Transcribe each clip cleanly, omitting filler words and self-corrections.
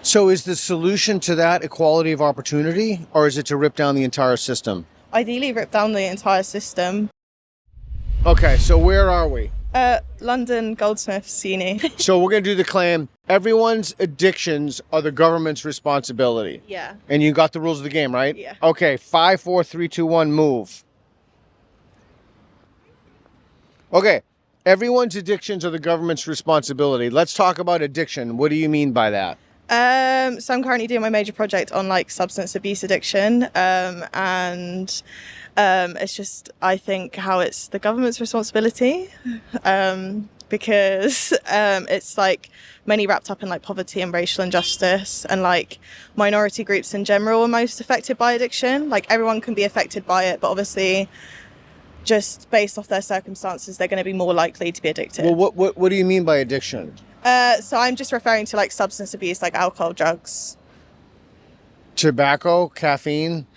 So is the solution to that equality of opportunity, or is it to rip down the entire system? Ideally, rip down the entire system. Okay, so where are we? London Goldsmiths uni. So we're going to do the claim, everyone's addictions are the government's responsibility. Yeah. And you got the rules of the game, right? Yeah. Okay, 5, 4, 3, 2, 1, move. Okay, everyone's addictions are the government's responsibility. Let's talk about addiction. What do you mean by that? So I'm currently doing my major project on like substance abuse addiction, and it's just, I think, how it's the government's responsibility, because it's like mainly wrapped up in like poverty and racial injustice, and like minority groups in general are most affected by addiction. Like everyone can be affected by it, but obviously just based off their circumstances, they're going to be more likely to be addicted. Well, what do you mean by addiction? So I'm just referring to like substance abuse, like alcohol, drugs. Tobacco, caffeine?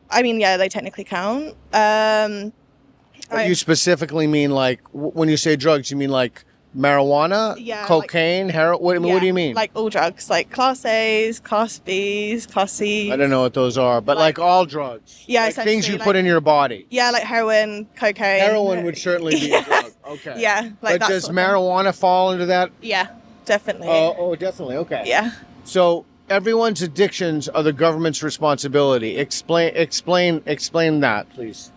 I mean, yeah, they technically count. You specifically mean like, when you say drugs, you mean like marijuana, Yeah, cocaine, heroin? What do you mean? Like all drugs, like Class A's, Class B's, Class C's. I don't know what those are, but like all drugs. Yeah, like things you essentially, put in your body. Yeah, like heroin, cocaine. Heroin would certainly be a drug. Okay. Yeah, like but that does sort of thing. marijuana fall into that? Yeah, definitely. Oh, definitely. Okay. Yeah. So everyone's addictions are the government's responsibility. Explain that, please.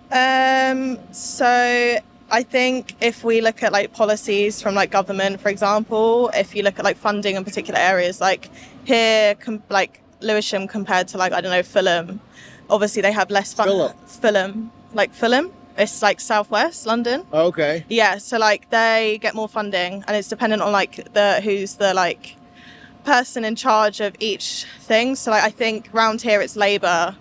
So I think if we look at like policies from like government, for example, if you look at like funding in particular areas, like here, like Lewisham compared to like, I don't know, Fulham, obviously they have less funding. Fulham. It's like southwest London. Okay. Yeah, so like they get more funding, and it's dependent on like who's the like person in charge of each thing. So like I think round here it's Labour,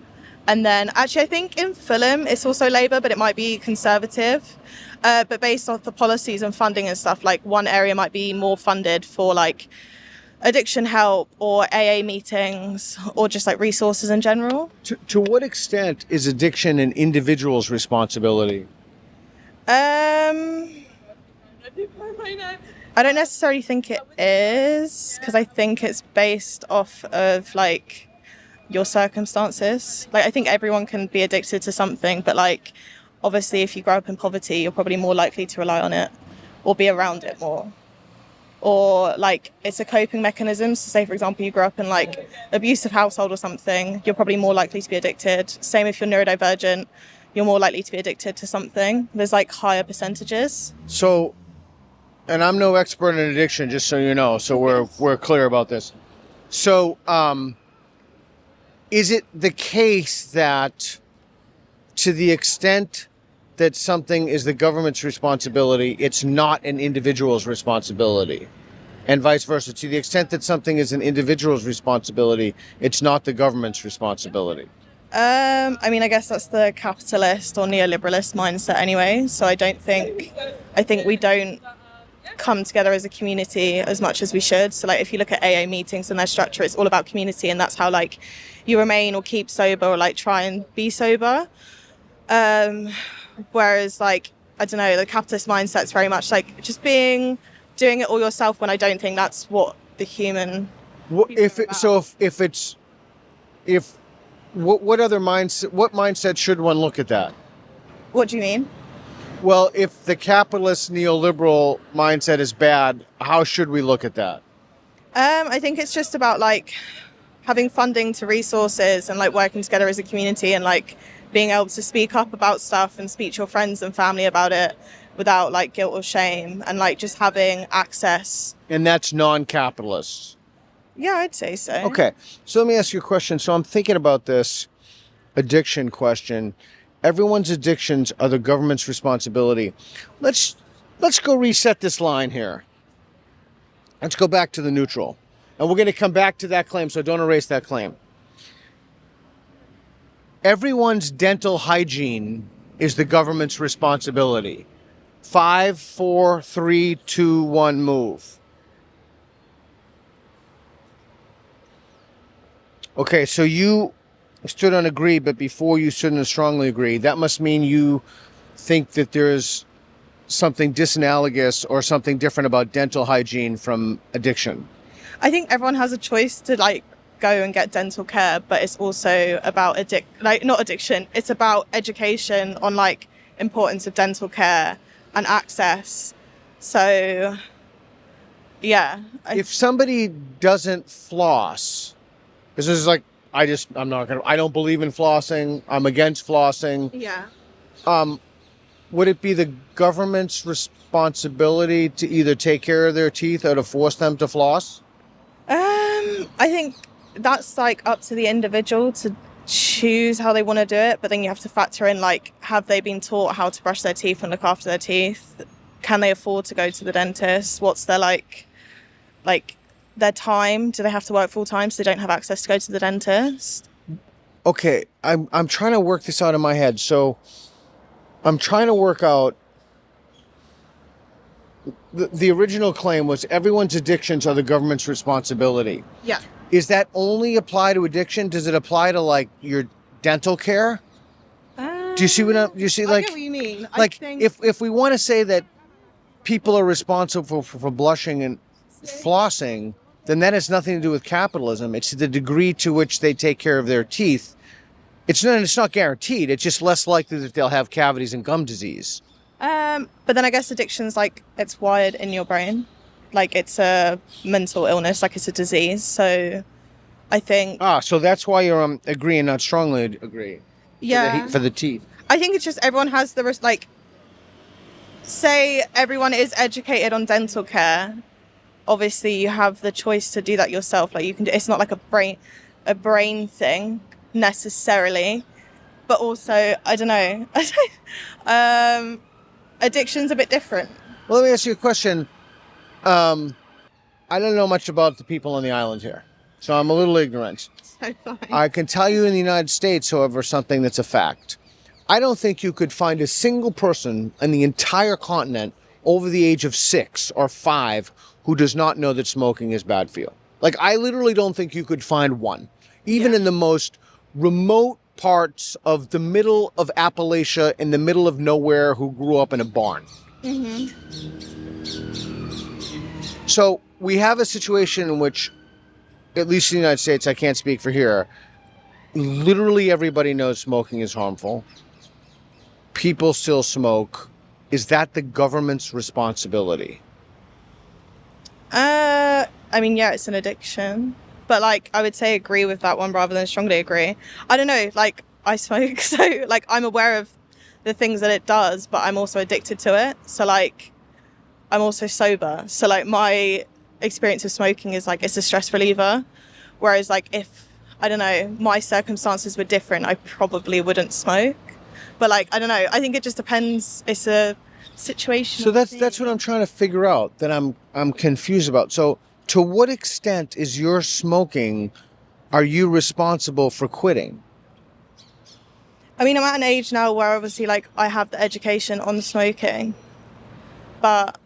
and then actually I think in Fulham it's also Labour, but it might be Conservative. But based off the policies and funding and stuff, like one area might be more funded for like addiction help or AA meetings or just like resources in general. To what extent is addiction an individual's responsibility? I don't necessarily think it is, because I think it's based off of like your circumstances. Like I think everyone can be addicted to something, but like obviously if you grow up in poverty, you're probably more likely to rely on it or be around it more. Or like it's a coping mechanism. So say for example you grow up in like abusive household or something, you're probably more likely to be addicted. Same if you're neurodivergent, you're more likely to be addicted to something. There's like higher percentages. So, and I'm no expert in addiction, just so you know, so we're clear about this. So, is it the case that to the extent that something is the government's responsibility, it's not an individual's responsibility? And vice versa, to the extent that something is an individual's responsibility, it's not the government's responsibility? I mean, I guess that's the capitalist or neoliberalist mindset anyway. So I think we don't come together as a community as much as we should. So like if you look at AA meetings and their structure, it's all about community, and that's how like you remain or keep sober or like try and be sober. Whereas like, I don't know, the capitalist mindset's very much like just doing it all yourself, when I don't think that's what the human. What other mindset? What mindset should one look at that? What do you mean? Well, if the capitalist neoliberal mindset is bad, how should we look at that? I think it's just about like having funding to resources and like working together as a community, and like being able to speak up about stuff and speak to your friends and family about it without like guilt or shame, and like just having access. And that's non-capitalist? Yeah, I'd say so. Okay, so let me ask you a question. So I'm thinking about this addiction question. Everyone's addictions are the government's responsibility. Let's go reset this line here. Let's go back to the neutral. And we're going to come back to that claim, so don't erase that claim. Everyone's dental hygiene is the government's responsibility. 5, 4, 3, 2, 1, move. Okay, so you stood on agree, but before you stood on strongly agree. That must mean you think that there's something disanalogous or something different about dental hygiene from addiction. I think everyone has a choice to like go and get dental care, but it's also about not addiction. It's about education on like importance of dental care and access. So, yeah. If somebody doesn't floss, because this is like, I don't believe in flossing. I'm against flossing. Yeah. Would it be the government's responsibility to either take care of their teeth or to force them to floss? I think that's like up to the individual to choose how they want to do it, but then you have to factor in like, have they been taught how to brush their teeth and look after their teeth? Can they afford to go to the dentist? What's their like their time? Do they have to work full time so they don't have access to go to the dentist? Okay, I'm trying to work this out in my head. So I'm trying to work out. The original claim was everyone's addictions are the government's responsibility. Yeah. Is that only apply to addiction? Does it apply to like your dental care? Do you see do you see like? I get what you mean. Like I think... if we want to say that people are responsible for blushing and flossing, then that has nothing to do with capitalism. It's the degree to which they take care of their teeth. It's not guaranteed. It's just less likely that they'll have cavities and gum disease. But then I guess addiction's like, it's wired in your brain. Like it's a mental illness, like it's a disease. So I think... So that's why you're agreeing, not strongly agree. Yeah. For the teeth. I think it's just everyone has the... like, say everyone is educated on dental care. Obviously you have the choice to do that yourself. Like you can do, it's not like a brain thing necessarily, but also, I don't know. Addiction's a bit different. Well, let me ask you a question. I don't know much about the people on the island here, so I'm a little ignorant. So fine. I can tell you in the United States, however, something that's a fact. I don't think you could find a single person in the entire continent over the age of 6 or 5 who does not know that smoking is bad for you. Like, I literally don't think you could find one, even in the most remote parts of the middle of Appalachia, in the middle of nowhere, who grew up in a barn. Mm-hmm. So we have a situation in which, at least in the United States, I can't speak for here, literally everybody knows smoking is harmful. People still smoke. Is that the government's responsibility? I mean, yeah, it's an addiction. But, like, I would say agree with that one rather than strongly agree. I don't know, like, I smoke, so, like, I'm aware of the things that it does, but I'm also addicted to it. So, like, I'm also sober. So, like, my experience of smoking is, like, it's a stress reliever. Whereas, like, if, I don't know, my circumstances were different, I probably wouldn't smoke. But, like, I don't know. I think it just depends. It's a situation. So that's what I'm trying to figure out, that I'm confused about. So to what extent is your smoking, are you responsible for quitting? I mean, I'm at an age now where obviously, like, I have the education on smoking, but,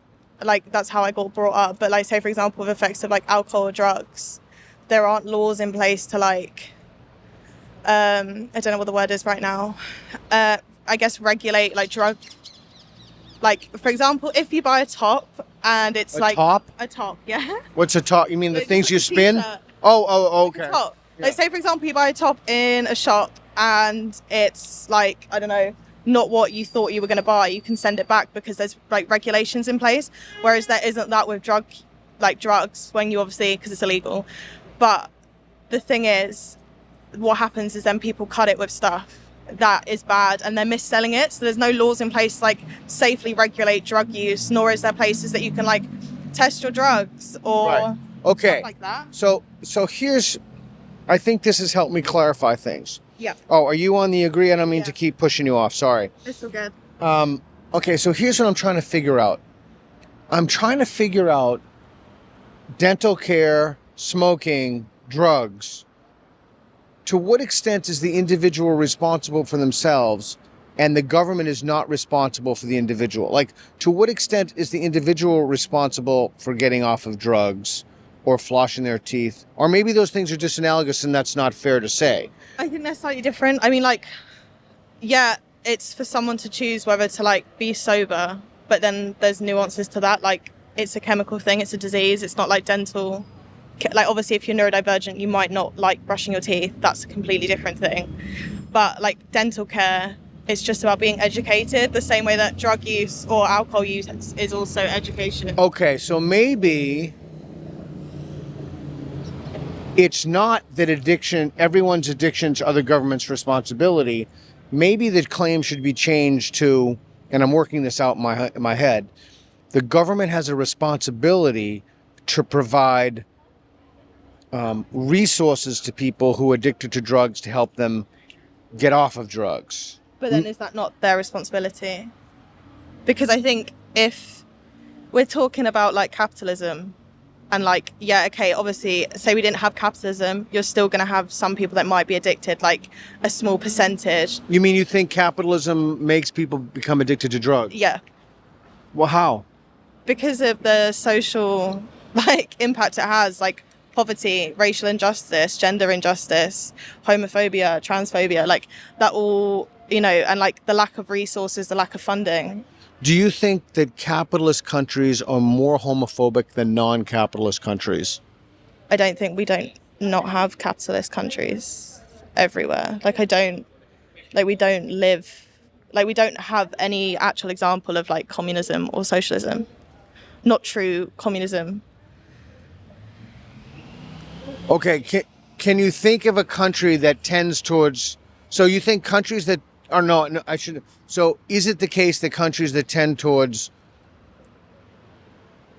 like, that's how I got brought up. But, like, say, for example, with effects of, like, alcohol or drugs, there aren't laws in place to, like, I don't know what the word is right now, I guess regulate, like, drug, like, for example, if you buy a top and it's A top? A top, yeah. What's a top? You mean the It's things like you a spin? t-shirt. Oh, okay. A top. Yeah. Like, say, for example, you buy a top in a shop and it's, like, I don't know, not what you thought you were going to buy, you can send it back because there's, like, regulations in place, whereas there isn't that with drugs, when you obviously, because it's illegal. But the thing is, what happens is then people cut it with stuff that is bad and they're mis-selling it, so there's no laws in place to, like, safely regulate drug use, nor is there places that you can, like, test your drugs or Right. Okay. stuff like that. So here's, I think this has helped me clarify things. Yeah, Oh, are you on the agree? I don't mean Yeah. to keep pushing you off. Sorry. it's all good. Okay, so here's what I'm trying to figure out. I'm trying to figure out dental care, smoking, drugs. To what extent is the individual responsible for themselves and the government is not responsible for the individual? Like, to what extent is the individual responsible for getting off of drugs or flossing their teeth? Or maybe those things are just analogous and that's not fair to say. I think they're slightly different. I mean, like, yeah, it's for someone to choose whether to, like, be sober, but then there's nuances to that. Like, it's a chemical thing, it's a disease, it's not like dental like obviously if you're neurodivergent, you might not like brushing your teeth. That's a completely different thing. But like dental care, it's just about being educated, the same way that drug use or alcohol use is also education. Okay, so maybe it's not that everyone's addictions are the government's responsibility. Maybe the claim should be changed to, and I'm working this out in my head, the government has a responsibility to provide resources to people who are addicted to drugs to help them get off of drugs. But then is that not their responsibility? Because I think if we're talking about like capitalism and like, yeah, okay, obviously, say we didn't have capitalism, you're still going to have some people that might be addicted, like a small percentage. You mean you think capitalism makes people become addicted to drugs? Yeah. Well, how? Because of the social like impact it has, like poverty, racial injustice, gender injustice, homophobia, transphobia, like that all, you know, and like the lack of resources, the lack of funding. Do you think that capitalist countries are more homophobic than non-capitalist countries? I don't think we don't not have capitalist countries everywhere. Like we don't have any actual example of like communism or socialism. Not true communism. Okay, can you think of a country that tends towards... So you think countries that are not... No, I should... So is it the case that countries that tend towards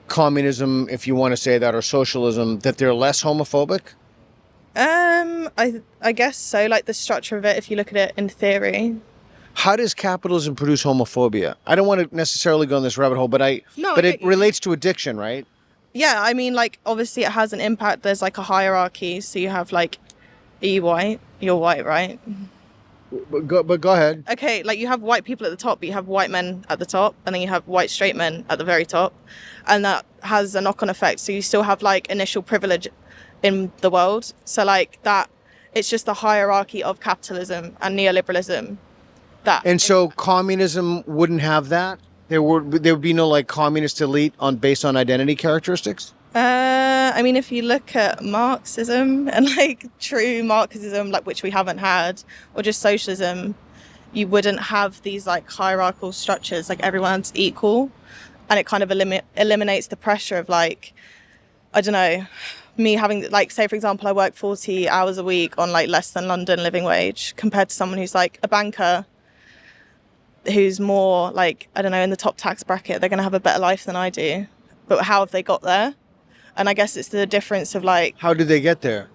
communism, if you want to say that, or socialism, that they're less homophobic? I guess so. Like the structure of it, if you look at it in theory. How does capitalism produce homophobia? I don't want to necessarily go in this rabbit hole, but it relates to addiction, right? Yeah, I mean, like, obviously it has an impact. There's, like, a hierarchy. So you have, like, are you white? You're white, right? But go ahead. Okay, like, you have white people at the top, but you have white men at the top, and then you have white straight men at the very top. And that has a knock-on effect. So you still have, like, initial privilege in the world. So, like, that, it's just the hierarchy of capitalism and neoliberalism. So communism wouldn't have that? There would be no like communist elite based on identity characteristics? I mean, if you look at Marxism and like true Marxism, like which we haven't had, or just socialism, you wouldn't have these like hierarchical structures, like everyone's equal, and it kind of eliminates the pressure of like, I don't know, me having like, say for example, I work 40 hours a week on like less than London living wage compared to someone who's like a banker who's more like, I don't know, in the top tax bracket. They're going to have a better life than I do. But how have they got there? And I guess it's the difference of like... How did they get there?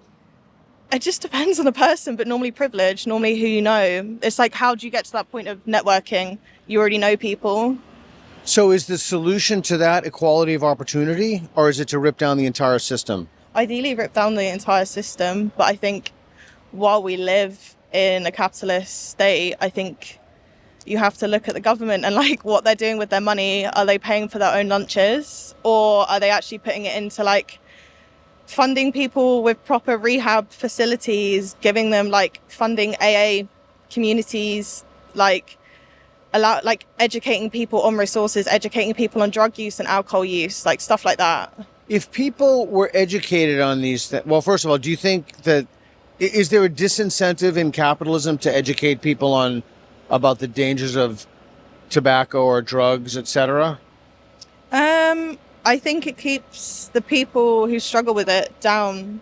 It just depends on the person, but normally privilege, normally who you know. It's like, how do you get to that point of networking? You already know people. So is the solution to that equality of opportunity, or is it to rip down the entire system? Ideally rip down the entire system, but I think while we live in a capitalist state, I think you have to look at the government and like what they're doing with their money. Are they paying for their own lunches, or are they actually putting it into like funding people with proper rehab facilities, giving them like funding AA communities, like educating people on resources, educating people on drug use and alcohol use, like stuff like that. If people were educated on these well, first of all, do you think that is there a disincentive in capitalism to educate people about the dangers of tobacco or drugs, etc.? I think it keeps the people who struggle with it down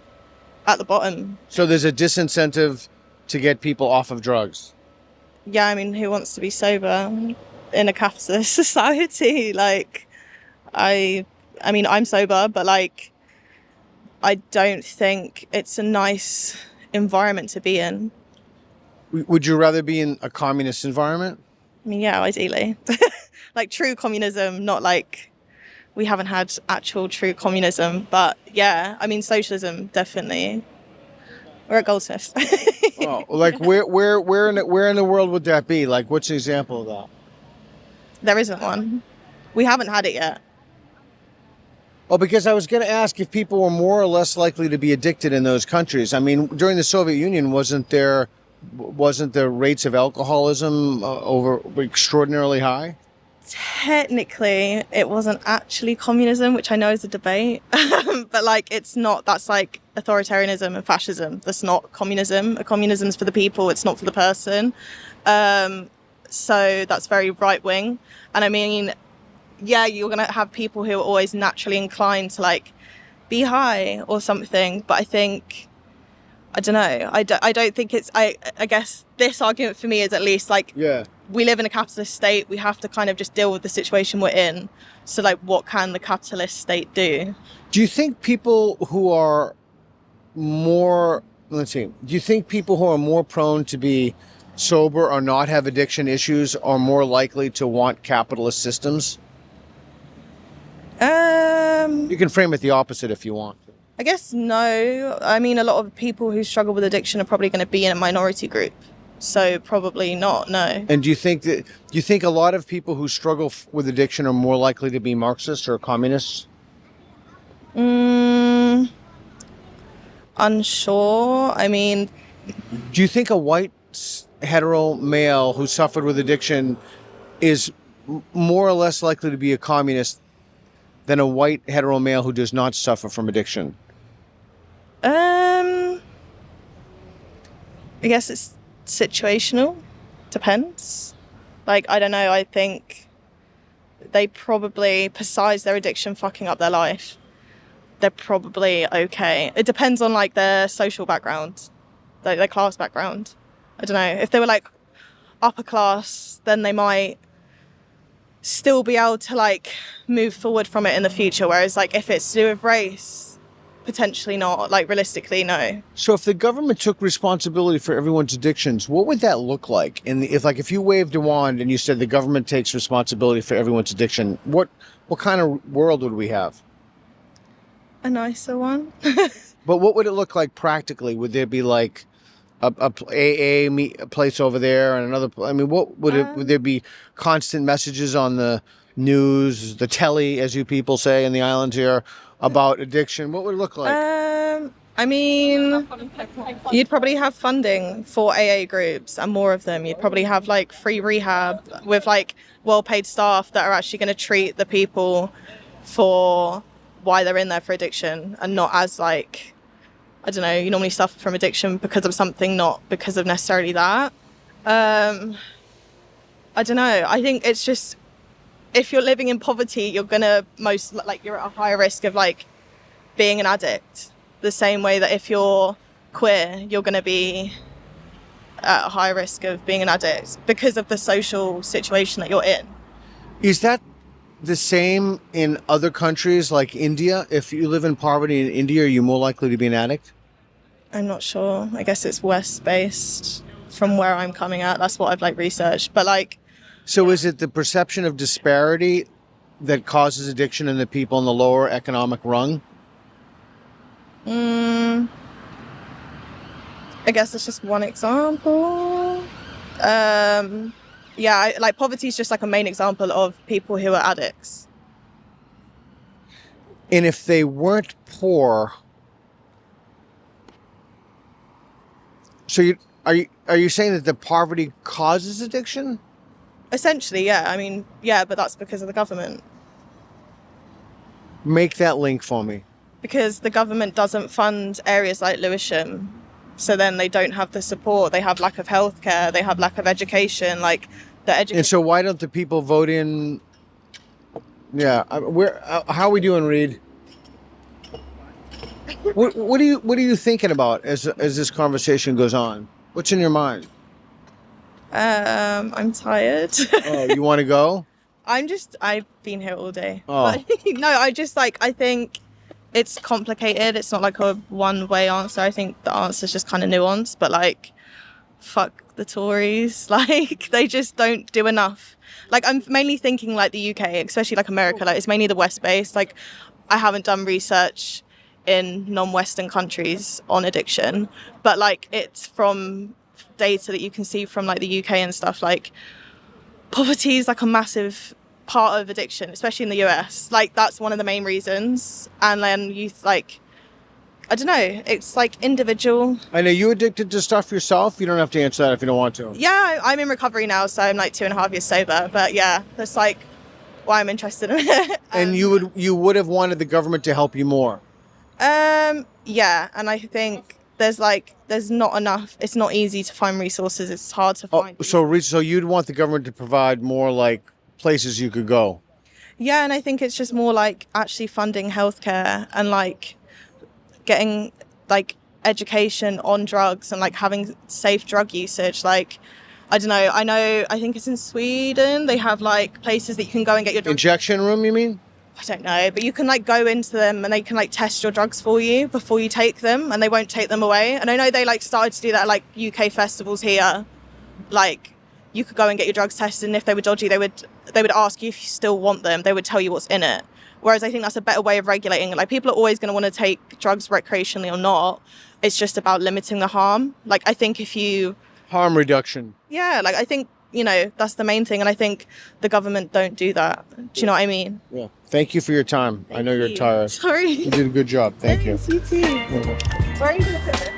at the bottom. So there's a disincentive to get people off of drugs? Yeah, I mean, who wants to be sober in a capitalist society? Like, I mean, I'm sober, but like, I don't think it's a nice environment to be in. Would you rather be in a communist environment? I mean, yeah, ideally. Like true communism, not like we haven't had actual true communism, but yeah, I mean socialism definitely. We're at Goldsmiths. Oh, like where in the world would that be? Like what's an example of that? There isn't one. We haven't had it yet. Oh, because I was going to ask if people were more or less likely to be addicted in those countries. I mean, during the Soviet Union, wasn't the rates of alcoholism over extraordinarily high? technically it wasn't actually communism, which I know is a debate, but like it's not. That's like authoritarianism and fascism. That's not communism. Communism's for the people, it's not for the person. So that's very right wing. And I mean, yeah, you're gonna have people who are always naturally inclined to like be high or something, but I think, I don't know, I don't think it's, I guess this argument for me is at least like, Yeah. we live in a capitalist state, we have to kind of just deal with the situation we're in. So like, what can the capitalist state do? Do you think people who are more, do you think people who are more prone to be sober or not have addiction issues are more likely to want capitalist systems? You can frame it the opposite if you want. I guess no. I mean, a lot of people who struggle with addiction are probably going to be in a minority group. So probably not, no. And do you think a lot of people who struggle with addiction are more likely to be Marxists or communists? Unsure. I mean, do you think a white hetero male who suffered with addiction is more or less likely to be a communist than a white hetero male who does not suffer from addiction? I guess it's situational. Depends. Like, I don't know, I think they probably, besides their addiction fucking up their life, they're probably okay. It depends on like their social background, like their class background. I don't know. If they were like upper class, then they might still be able to like move forward from it in the future. Whereas like if it's to do with race, potentially not. Like realistically, no. So if the government took responsibility for everyone's addictions, what would that look like? If you waved a wand and you said the government takes responsibility for everyone's addiction, what kind of world would we have? A nicer one. But what would it look like practically? Would there be like a place over there and another? I mean, what would it? Would there be constant messages on the news, the telly, as you people say in the islands here, about addiction? What would it look like? I mean, you'd probably have funding for AA groups and more of them. You'd probably have like free rehab with like well-paid staff that are actually going to treat the people for why they're in there for addiction, and not as like, I don't know, you normally suffer from addiction because of something, not because of necessarily that. I don't know. I think it's just, if you're living in poverty, you're gonna you're at a higher risk of like being an addict. The same way that if you're queer, you're gonna be at a higher risk of being an addict because of the social situation that you're in. Is that the same in other countries like India? If you live in poverty in India, are you more likely to be an addict? I'm not sure. I guess it's West-based from where I'm coming at. That's what I've like researched. But like, so is it the perception of disparity that causes addiction in the people in the lower economic rung? I guess it's just one example. Yeah, like poverty is just like a main example of people who are addicts. And if they weren't poor, so are you saying that the poverty causes addiction? Essentially, yeah. I mean, yeah, but that's because of the government. Make that link for me. Because the government doesn't fund areas like Lewisham. So then they don't have the support. They have lack of healthcare. They have lack of education. Like the education. And so why don't the people vote in? Yeah, how are we doing, Reed? What are you thinking about as this conversation goes on? What's in your mind? I'm tired. Oh, you want to go? I've been here all day. Oh. But, no, I think it's complicated. It's not like a one-way answer. I think the answer is just kind of nuanced, but like, fuck the Tories. Like, they just don't do enough. Like, I'm mainly thinking like the UK, especially like America. Like, it's mainly the West-based. Like, I haven't done research in non-Western countries on addiction, but like, it's from data that you can see from like the UK and stuff. Like, poverty is like a massive part of addiction, especially in the US. Like, that's one of the main reasons. And then youth, like, I don't know, it's like individual. And are you addicted to stuff yourself? You don't have to answer that if you don't want to. Yeah, I'm in recovery now, so I'm like 2.5 years sober. But yeah, there's like why I'm interested in it. And you would have wanted the government to help you more. Yeah, and I think there's not enough. It's not easy to find resources. It's hard to find. So you'd want the government to provide more like places you could go. Yeah, and I think it's just more like actually funding healthcare and like getting like education on drugs and like having safe drug usage. Like, I don't know. I think it's in Sweden. They have like places that you can go and get your drugs. Injection room, you mean? I don't know, but you can like go into them and they can like test your drugs for you before you take them, and they won't take them away. And I know they like started to do that at like UK festivals here. Like, you could go and get your drugs tested, and if they were dodgy, they would ask you if you still want them. They would tell you what's in it. Whereas I think that's a better way of regulating it. Like, people are always going to want to take drugs recreationally or not. It's just about limiting the harm. Like, I think if you... Harm reduction. Yeah, like, I think, you know, that's the main thing. And I think the government don't do that. Do you know what I mean? Yeah. Thank you for your time. I know you're tired. Sorry. You did a good job. Thank you. You too. Where are you going to put this?